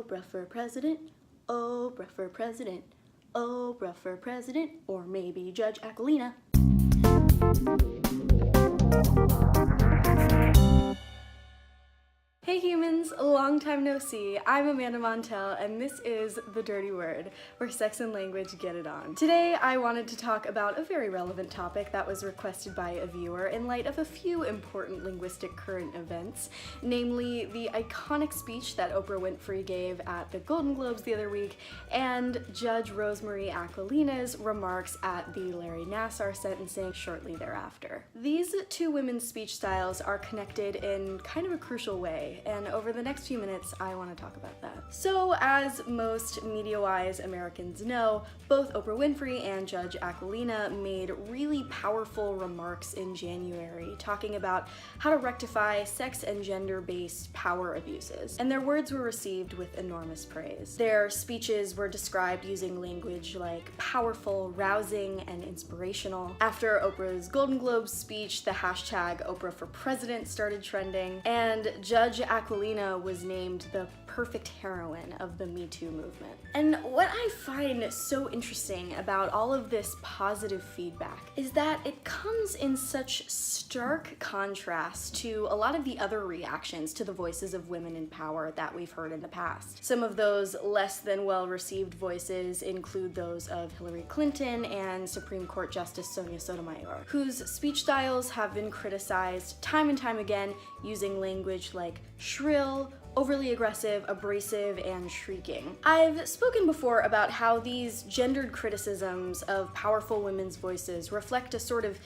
Oprah for president, Oprah for president, Oprah for president, or maybe Judge Aquilina. Hey humans, long time no see. I'm Amanda Montell, and this is The Dirty Word, where sex and language get it on. Today, I wanted to talk about a very relevant topic that was requested by a viewer in light of a few important linguistic current events, namely the iconic speech that Oprah Winfrey gave at the Golden Globes the other week, and Judge Rosemarie Aquilina's remarks at the Larry Nassar sentencing shortly thereafter. These two women's speech styles are connected in kind of a crucial way, and over the next few minutes, I want to talk about that. So, as most media-wise Americans know, both Oprah Winfrey and Judge Aquilina made really powerful remarks in January, talking about how to rectify sex and gender-based power abuses, and their words were received with enormous praise. Their speeches were described using language like powerful, rousing, and inspirational. After Oprah's Golden Globes speech, the hashtag Oprah for President started trending, and Judge Aquilina was named the perfect heroine of the Me Too movement. And what I find so interesting about all of this positive feedback is that it comes in such stark contrast to a lot of the other reactions to the voices of women in power that we've heard in the past. Some of those less than well-received voices include those of Hillary Clinton and Supreme Court Justice Sonia Sotomayor, whose speech styles have been criticized time and time again using language like shrill, overly aggressive, abrasive, and shrieking. I've spoken before about how these gendered criticisms of powerful women's voices reflect a sort of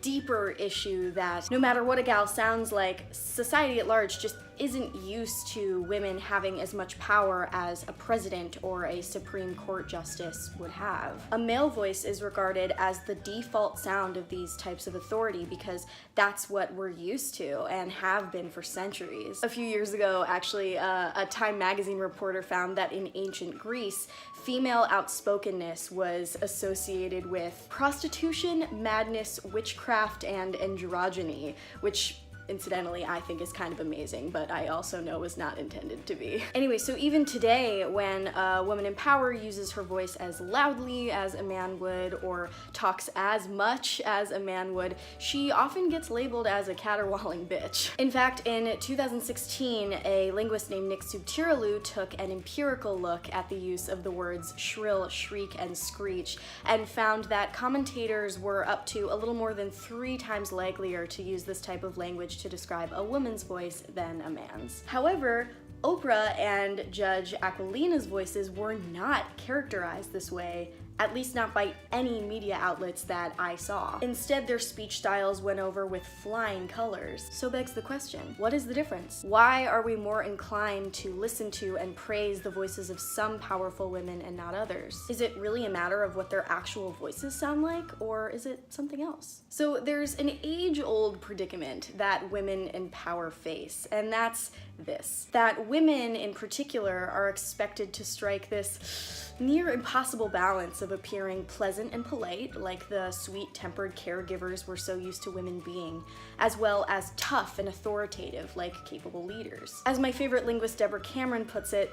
deeper issue that no matter what a gal sounds like, society at large just isn't used to women having as much power as a president or a Supreme Court justice would have. A male voice is regarded as the default sound of these types of authority because that's what we're used to and have been for centuries. A few years ago, actually, a Time magazine reporter found that in ancient Greece, female outspokenness was associated with prostitution, madness, witchcraft, and androgyny, which incidentally, I think is kind of amazing, but I also know was not intended to be. Anyway, so even today, when a woman in power uses her voice as loudly as a man would, or talks as much as a man would, she often gets labeled as a caterwauling bitch. In fact, in 2016, a linguist named Nick Subtirolu took an empirical look at the use of the words shrill, shriek, and screech, and found that commentators were up to a little more than 3 times likelier to use this type of language to describe a woman's voice than a man's. However, Oprah and Judge Aquilina's voices were not characterized this way, at least not by any media outlets that I saw. Instead, their speech styles went over with flying colors. So begs the question, what is the difference? Why are we more inclined to listen to and praise the voices of some powerful women and not others? Is it really a matter of what their actual voices sound like, or is it something else? So there's an age-old predicament that women in power face, and that's this: that women in particular are expected to strike this near impossible balance of appearing pleasant and polite, like the sweet-tempered caregivers we're so used to women being, as well as tough and authoritative, like capable leaders. As my favorite linguist Deborah Cameron puts it,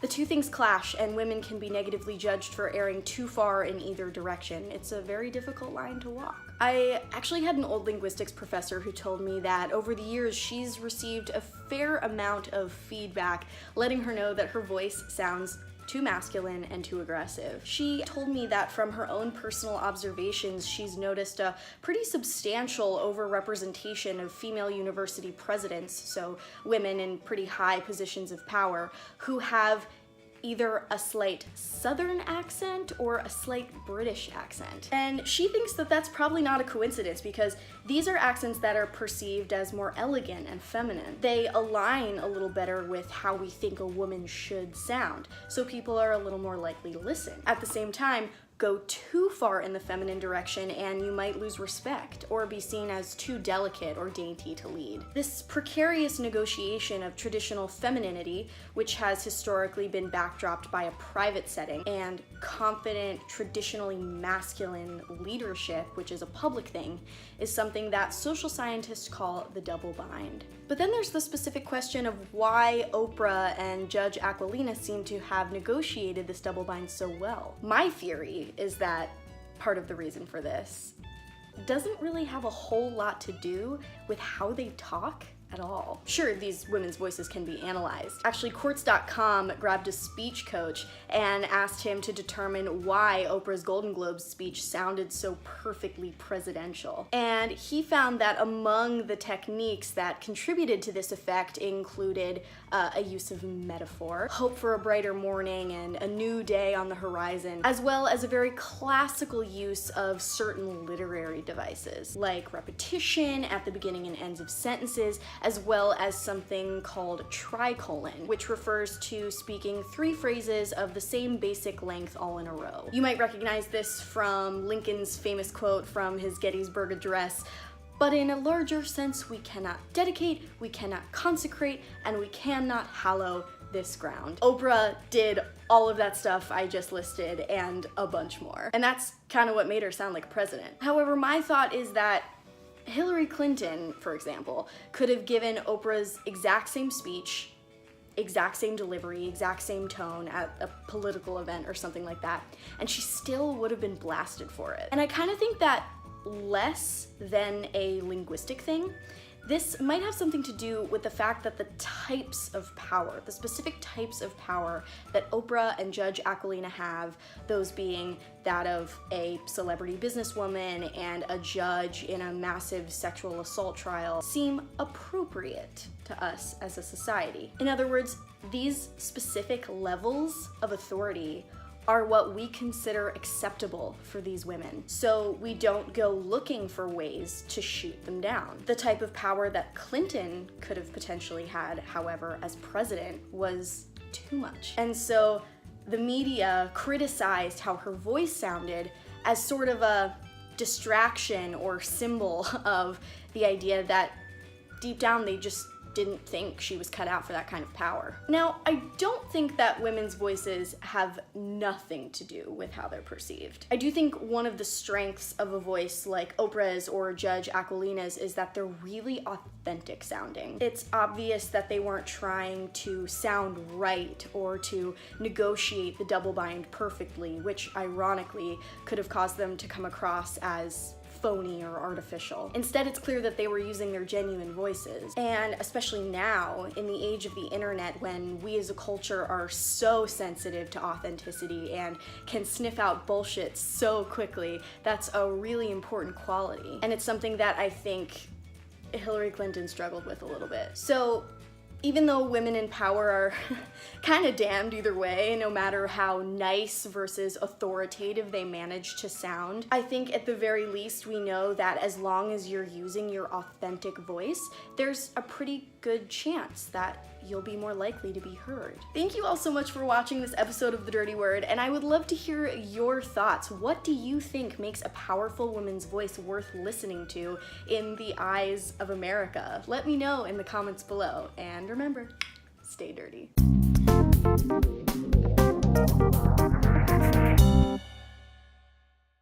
the two things clash, and women can be negatively judged for erring too far in either direction. It's a very difficult line to walk. I actually had an old linguistics professor who told me that over the years she's received a fair amount of feedback letting her know that her voice sounds too masculine and too aggressive. She told me that from her own personal observations, she's noticed a pretty substantial overrepresentation of female university presidents, so women in pretty high positions of power, who have either a slight Southern accent or a slight British accent. And she thinks that that's probably not a coincidence because these are accents that are perceived as more elegant and feminine. They align a little better with how we think a woman should sound, so people are a little more likely to listen. At the same time, go too far in the feminine direction and you might lose respect or be seen as too delicate or dainty to lead. This precarious negotiation of traditional femininity, which has historically been backdropped by a private setting, and confident, traditionally masculine leadership, which is a public thing, is something that social scientists call the double bind. But then there's the specific question of why Oprah and Judge Aquilina seem to have negotiated this double bind so well. My theory is that part of the reason for this doesn't really have a whole lot to do with how they talk at all. Sure, these women's voices can be analyzed. Actually, Quartz.com grabbed a speech coach and asked him to determine why Oprah's Golden Globes speech sounded so perfectly presidential. And he found that among the techniques that contributed to this effect included a use of metaphor, hope for a brighter morning and a new day on the horizon, as well as a very classical use of certain literary devices, like repetition at the beginning and ends of sentences, as well as something called tricolon, which refers to speaking 3 phrases of the same basic length all in a row. You might recognize this from Lincoln's famous quote from his Gettysburg Address, "But in a larger sense, we cannot dedicate, we cannot consecrate, and we cannot hallow this ground." Oprah did all of that stuff I just listed and a bunch more. And that's kind of what made her sound like a president. However, my thought is that Hillary Clinton, for example, could have given Oprah's exact same speech, exact same delivery, exact same tone at a political event or something like that, and she still would have been blasted for it. And I kind of think that less than a linguistic thing, this might have something to do with the fact that the types of power, the specific types of power that Oprah and Judge Aquilina have, those being that of a celebrity businesswoman and a judge in a massive sexual assault trial, seem appropriate to us as a society. In other words, these specific levels of authority are what we consider acceptable for these women. So we don't go looking for ways to shoot them down. The type of power that Clinton could have potentially had, however, as president was too much. And so the media criticized how her voice sounded as sort of a distraction or symbol of the idea that deep down they just didn't think she was cut out for that kind of power. Now, I don't think that women's voices have nothing to do with how they're perceived. I do think one of the strengths of a voice like Oprah's or Judge Aquilina's is that they're really authentic sounding. It's obvious that they weren't trying to sound right or to negotiate the double bind perfectly, which ironically could have caused them to come across as phony or artificial. Instead, it's clear that they were using their genuine voices. And especially now, in the age of the internet, when we as a culture are so sensitive to authenticity and can sniff out bullshit so quickly, that's a really important quality. And it's something that I think Hillary Clinton struggled with a little bit. So even though women in power are kind of damned either way, no matter how nice versus authoritative they manage to sound, I think at the very least we know that as long as you're using your authentic voice, there's a pretty good chance that you'll be more likely to be heard. Thank you all so much for watching this episode of The Dirty Word, and I would love to hear your thoughts. What do you think makes a powerful woman's voice worth listening to in the eyes of America? Let me know in the comments below, and remember, stay dirty.